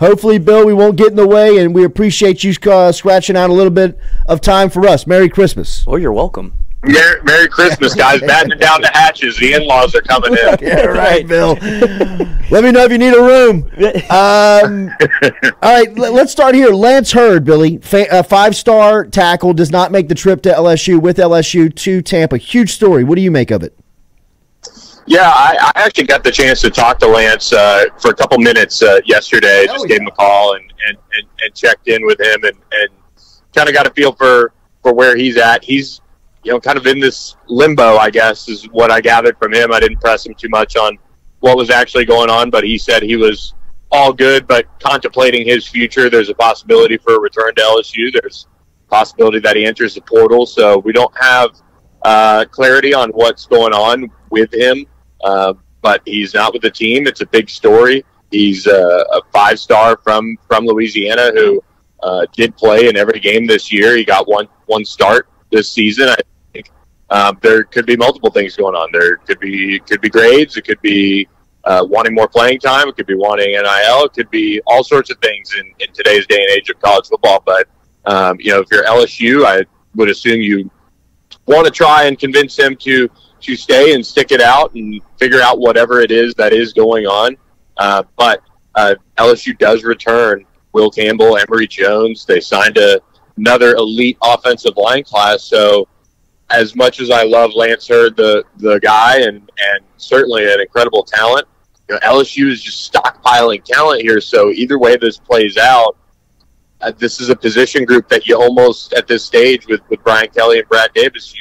Hopefully, Bill, we won't get in the way, and we appreciate you scratching out a little bit of time for us. Merry Christmas. Oh, you're welcome. Merry Christmas, guys. Battening down the hatches. The in-laws are coming in. Yeah, right, Bill. Let me know if you need a room. All right, let's start here. Lance Hurd, Billy, a five-star tackle, does not make the trip to LSU with LSU to Tampa. Huge story. What do you make of it? Yeah, I actually got the chance to talk to Lance for a couple minutes yesterday. Just gave him a call and checked in with him and kind of got a feel for where he's at. He's kind of in this limbo, I guess, is what I gathered from him. I didn't press him too much on what was actually going on, but he said he was all good, but contemplating his future. There's a possibility for a return to LSU. There's a possibility that he enters the portal. So we don't have clarity on what's going on with him, but he's not with the team. It's a big story. He's a five-star from Louisiana who did play in every game this year. He got one start this season. I think there could be multiple things going on. There could be grades. It could be wanting more playing time. It could be wanting NIL. It could be all sorts of things in today's day and age of college football. But if you're LSU, I would assume you want to try and convince him to stay and stick it out and figure out whatever it is that is going on. But LSU does return Will Campbell, Emory Jones. They signed another elite offensive line class. So as much as I love Lance Hurd, the guy, and certainly an incredible talent, LSU is just stockpiling talent here. So either way this plays out, this is a position group that you almost, at this stage with Brian Kelly and Brad Davis,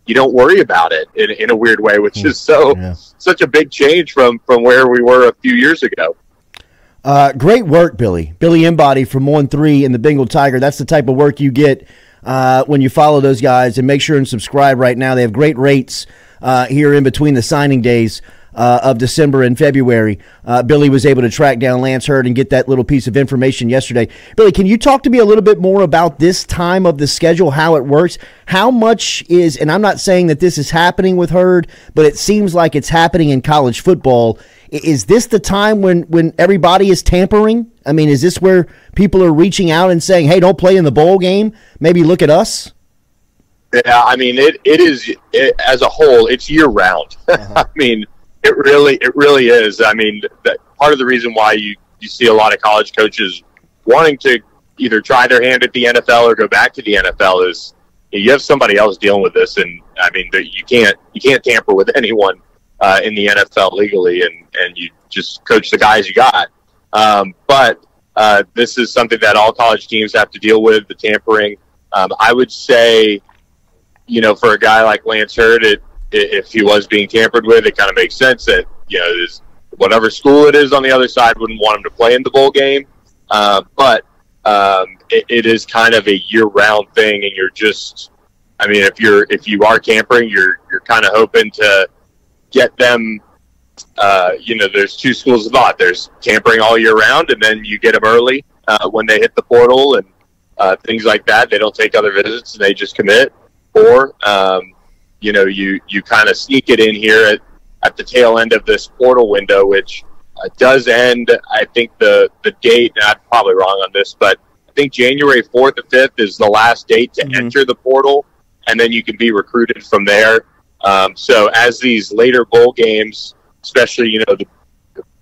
you don't worry about it in a weird way, which is such a big change from where we were a few years ago. Great work, Billy. Billy Embody from 1-3 and the Bengal Tiger. That's the type of work you get when you follow those guys. And make sure and subscribe right now. They have great rates here in between the signing days of December and February. Billy was able to track down Lance Hurd and get that little piece of information yesterday. Billy, can you talk to me a little bit more about this time of the schedule, how it works? How much is, and I'm not saying that this is happening with Hurd, but it seems like it's happening in college football. Is this the time when everybody is tampering? I mean, is this where people are reaching out and saying, hey, don't play in the bowl game? Maybe look at us? Yeah, I mean, it is, as a whole, it's year-round. I mean, it really is. I mean, part of the reason why you see a lot of college coaches wanting to either try their hand at the NFL or go back to the NFL is you have somebody else dealing with this, and I mean, you can't tamper with anyone in the NFL legally, and you just coach the guys you got. But this is something that all college teams have to deal with, the tampering. I would say, for a guy like Lance Hurd, if he was being tampered with, it kind of makes sense that, whatever school it is on the other side wouldn't want him to play in the bowl game. But it is kind of a year-round thing, and you're just, I mean, if you are tampering, you're kind of hoping to get them, there's two schools of thought. There's tampering all year round, and then you get them early when they hit the portal and things like that. They don't take other visits, and they just commit. Or, you kind of sneak it in here at the tail end of this portal window, which does end, I think the date, and I'm probably wrong on this, but I think January 4th or 5th is the last date to enter the portal, and then you can be recruited from there. So as these later bowl games, especially, the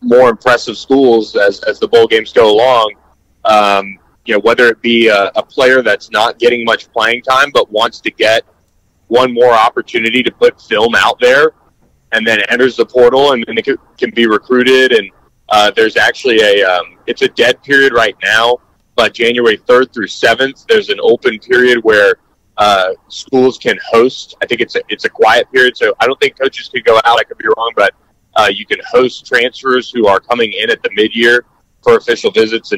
more impressive schools as the bowl games go along, whether it be a player that's not getting much playing time but wants to get one more opportunity to put film out there and then enters the portal and then it can be recruited. And there's actually it's a dead period right now, but January 3rd through 7th, there's an open period where schools can host. I think it's a quiet period, so I don't think coaches could go out. I could be wrong, but you can host transfers who are coming in at the mid-year for official visits.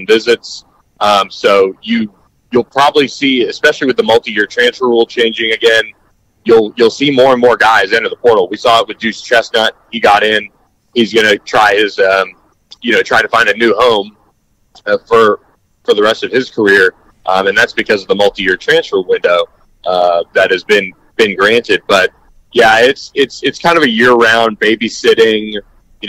So you'll probably see, especially with the multi-year transfer rule changing again, you'll see more and more guys enter the portal. We saw it with Deuce Chestnut. He got in. He's going to try his, try to find a new home for the rest of his career, and that's because of the multi-year transfer window that has been granted. But yeah, it's kind of a year-round babysitting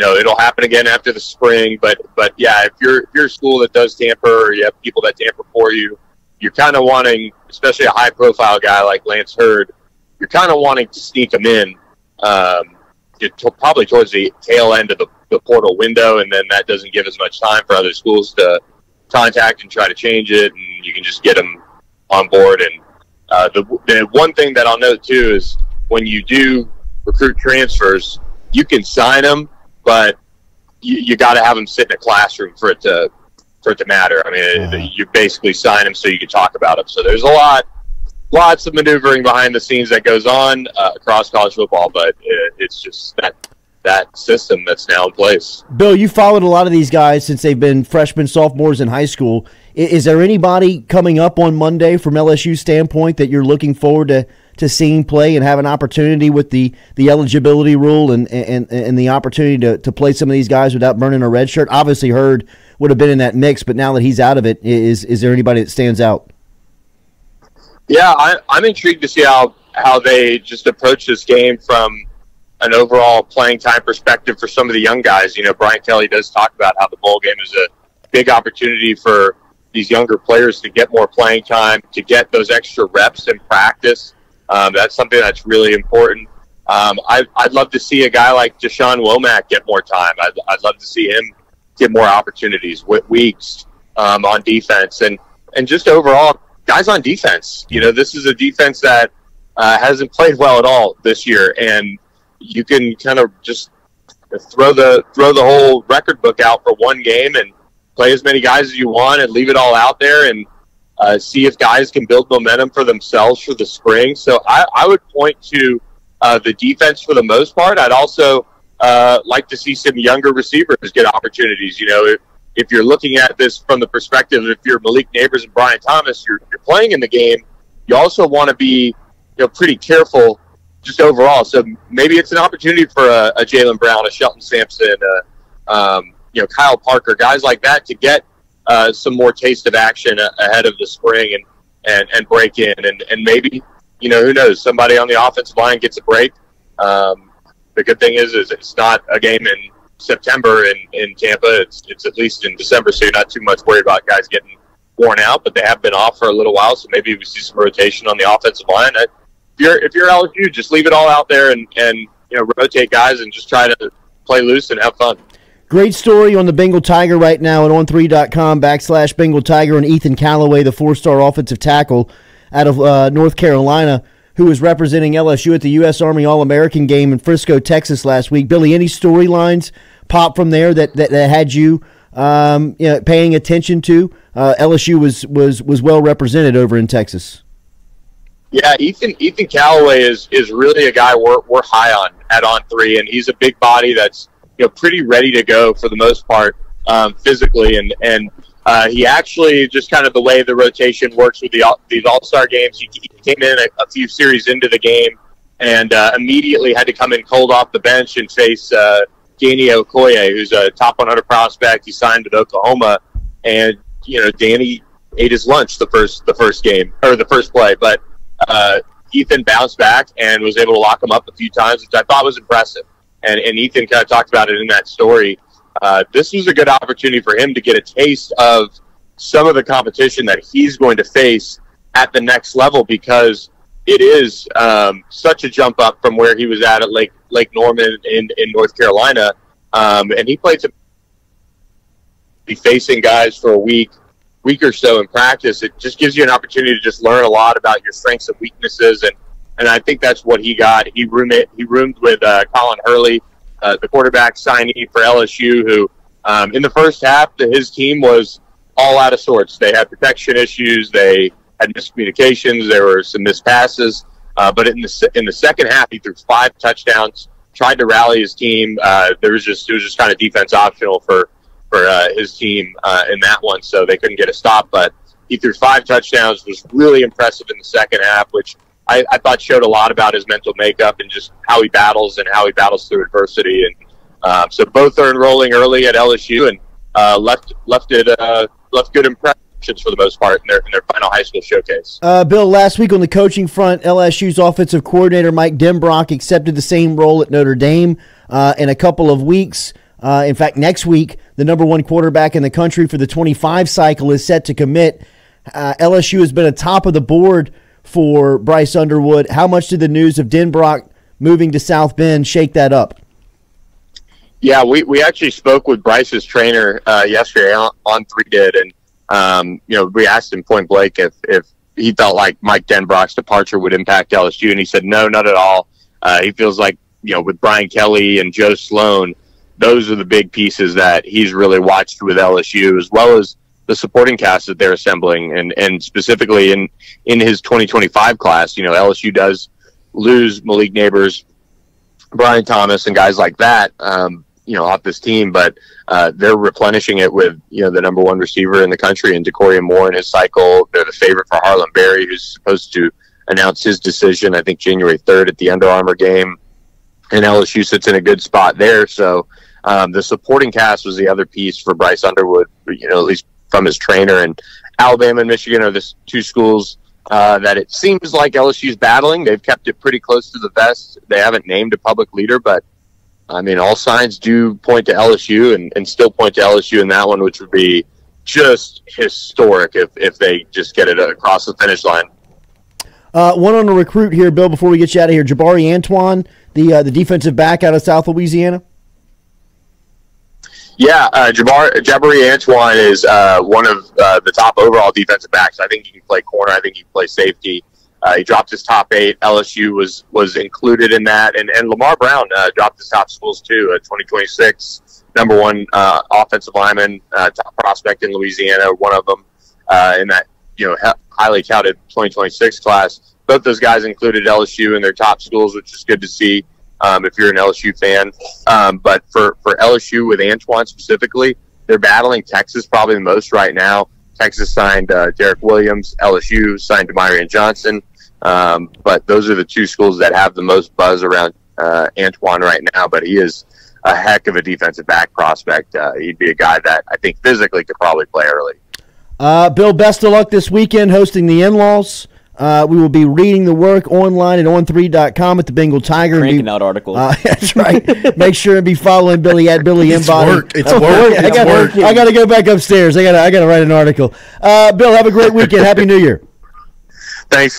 it'll happen again after the spring. But yeah, if you're a school that does tamper, or you have people that tamper for you, you're kind of wanting, especially a high profile guy like Lance Hurd, you're kind of wanting to sneak him in, probably towards the tail end of the portal window, and then that doesn't give as much time for other schools to contact and try to change it, and you can just get them on board. And the one thing that I'll note too is when you do recruit transfers, you can sign them, but you got to have them sit in a classroom for it to matter. I mean, you basically sign them so you can talk about them. So there's lots of maneuvering behind the scenes that goes on across college football, but it's just that system that's now in place. Bill, you followed a lot of these guys since they've been freshmen, sophomores in high school. Is there anybody coming up on Monday from LSU standpoint that you're looking forward to seeing play and have an opportunity with the eligibility rule and the opportunity to play some of these guys without burning a red shirt? Obviously, Hurd would have been in that mix, but now that he's out of it, is there anybody that stands out? Yeah, I'm intrigued to see how they just approach this game from an overall playing time perspective for some of the young guys. Brian Kelly does talk about how the bowl game is a big opportunity for these younger players to get more playing time, to get those extra reps in practice. That's something that's really important. I'd love to see a guy like Deshaun Womack get more time. I'd love to see him get more opportunities with weeks on defense and just overall guys on defense. This is a defense that hasn't played well at all this year, and you can kind of just throw the whole record book out for one game and play as many guys as you want and leave it all out there and see if guys can build momentum for themselves for the spring. So I would point to the defense for the most part. I'd also like to see some younger receivers get opportunities. If you're looking at this from the perspective, if you're Malik Neighbors and Brian Thomas, you're playing in the game, you also want to be pretty careful just overall. So maybe it's an opportunity for a Jaylen Brown, a Shelton Sampson, Kyle Parker, guys like that to get some more taste of action ahead of the spring and break in. And maybe, who knows, somebody on the offensive line gets a break. The good thing is it's not a game in September in Tampa. It's at least in December, so you're not too much worried about guys getting worn out, but they have been off for a little while, so maybe we see some rotation on the offensive line. If you're LSU, just leave it all out there and rotate guys and just try to play loose and have fun. Great story on the Bengal Tiger right now at on3.com/Bengal Tiger, and Ethan Callaway, the 4-star offensive tackle out of North Carolina, who was representing LSU at the U.S. Army All-American game in Frisco, Texas last week. Billy, any storylines pop from there that had you paying attention to? LSU was well represented over in Texas. Yeah, Ethan Callaway is really a guy we're high on at On3, and he's a big body that's pretty ready to go for the most part physically, and he actually, just kind of the way the rotation works with these All-Star games, he came in a few series into the game and immediately had to come in cold off the bench and face Danny Okoye, who's a top 100 prospect. He signed at Oklahoma, and Danny ate his lunch the first game or the first play, but Ethan bounced back and was able to lock him up a few times, which I thought was impressive. And Ethan kind of talked about it in that story. This was a good opportunity for him to get a taste of some of the competition that he's going to face at the next level, because it is such a jump up from where he was at Lake Norman in North Carolina. And he played to be facing guys for a week or so in practice. It just gives you an opportunity to just learn a lot about your strengths and weaknesses, and I think that's what he got. He roomed with Colin Hurley, the quarterback signee for LSU, who in the first half his team was all out of sorts. They had protection issues, they had miscommunications, there were some missed passes, but in the second half he threw 5 touchdowns, tried to rally his team. It was just kind of defense optional for his team in that one, so they couldn't get a stop. But he threw 5 touchdowns, was really impressive in the second half, which I thought showed a lot about his mental makeup and just how he battles through adversity. And so both are enrolling early at LSU and left good impressions for the most part in their final high school showcase. Bill, last week on the coaching front, LSU's offensive coordinator Mike Denbrock accepted the same role at Notre Dame in a couple of weeks. In fact, next week, the number 1 quarterback in the country for the 25 cycle is set to commit. LSU has been atop of the board for Bryce Underwood. How much did the news of Denbrock moving to South Bend shake that up? Yeah, we actually spoke with Bryce's trainer yesterday on 3 did, and we asked him point blank if he felt like Mike Denbrock's departure would impact LSU, and he said no, not at all. He feels like with Brian Kelly and Joe Sloan, those are the big pieces that he's really watched with LSU, as well as the supporting cast that they're assembling, and specifically in his 2025 class. LSU does lose Malik Neighbors, Brian Thomas, and guys like that. Off this team, but they're replenishing it with the number 1 receiver in the country, and Decorian Moore in his cycle. They're the favorite for Harlan Berry, who's supposed to announce his decision, I think, January 3rd at the Under Armour game, and LSU sits in a good spot there. So the supporting cast was the other piece for Bryce Underwood, at least from his trainer. And Alabama and Michigan are the 2 schools that it seems like LSU's battling. They've kept it pretty close to the vest. They haven't named a public leader, but all signs do point to LSU, and still point to LSU in that one, which would be just historic if they just get it across the finish line. One on a recruit here, Bill, before we get you out of here. Jabari Antoine, the defensive back out of South Louisiana. Yeah, Jabari Antoine is one of the top overall defensive backs. I think he can play corner. I think he can play safety. He dropped his top 8. LSU was included in that, and Lamar Brown dropped his top schools too. 2026 number 1 offensive lineman, top prospect in Louisiana, one of them in that highly touted 2026 class. Both those guys included LSU in their top schools, which is good to see if you're an LSU fan. But for LSU with Antoine specifically, they're battling Texas probably the most right now. Texas signed Derek Williams. LSU signed Demarion Johnson. But those are the 2 schools that have the most buzz around Antoine right now. But he is a heck of a defensive back prospect. He'd be a guy that I think physically could probably play early. Bill, best of luck this weekend hosting the in-laws. We will be reading the work online at on3.com at the Bengal Tiger. Cranking out articles. That's right. Make sure and be following Billy at Billy Embody. It's work. I got to go back upstairs. I got to write an article. Bill, have a great weekend. Happy New Year. Thanks,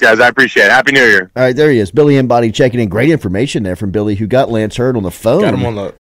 guys. I appreciate it. Happy New Year. All right, there he is. Billy Embody checking in. Great information there from Billy, who got Lance Hurd on the phone. Got him on the